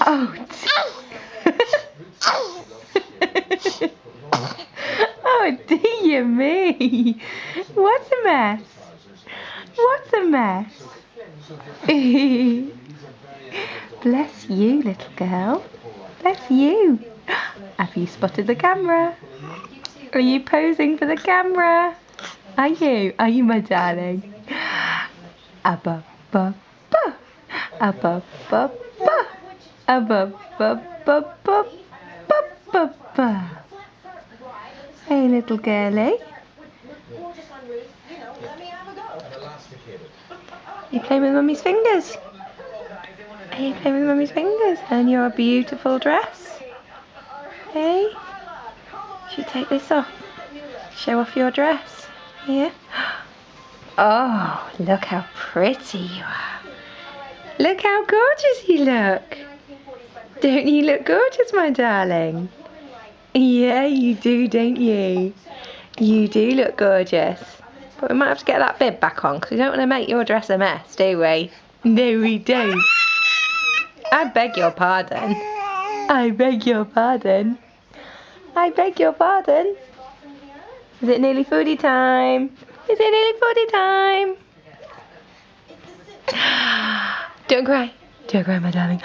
Oh. Oh dear me. What's a mess? What's a mess? Bless you, little girl. Bless you. Have you spotted the camera? Are you posing for the camera? Are you? Are you, my darling? Abba, ba, ba. Abba, ba, ba. Abba, ba, ba, ba, ba, ba, ba. Hey, little girlie. You playing with Mummy's fingers? Are you playing with Mummy's fingers? And your beautiful dress? Hey? Should you take this off? Show off your dress? Yeah? Oh, look how pretty you are. Look how gorgeous you look. Don't you look gorgeous, my darling? Yeah, you do, don't you? You do look gorgeous. But we might have to get that bib back on because we don't want to make your dress a mess, do we? No, we don't. I beg your pardon. I beg your pardon. I beg your pardon. Is it nearly foodie time? Is it nearly foodie time? Don't cry. Don't cry, my darling.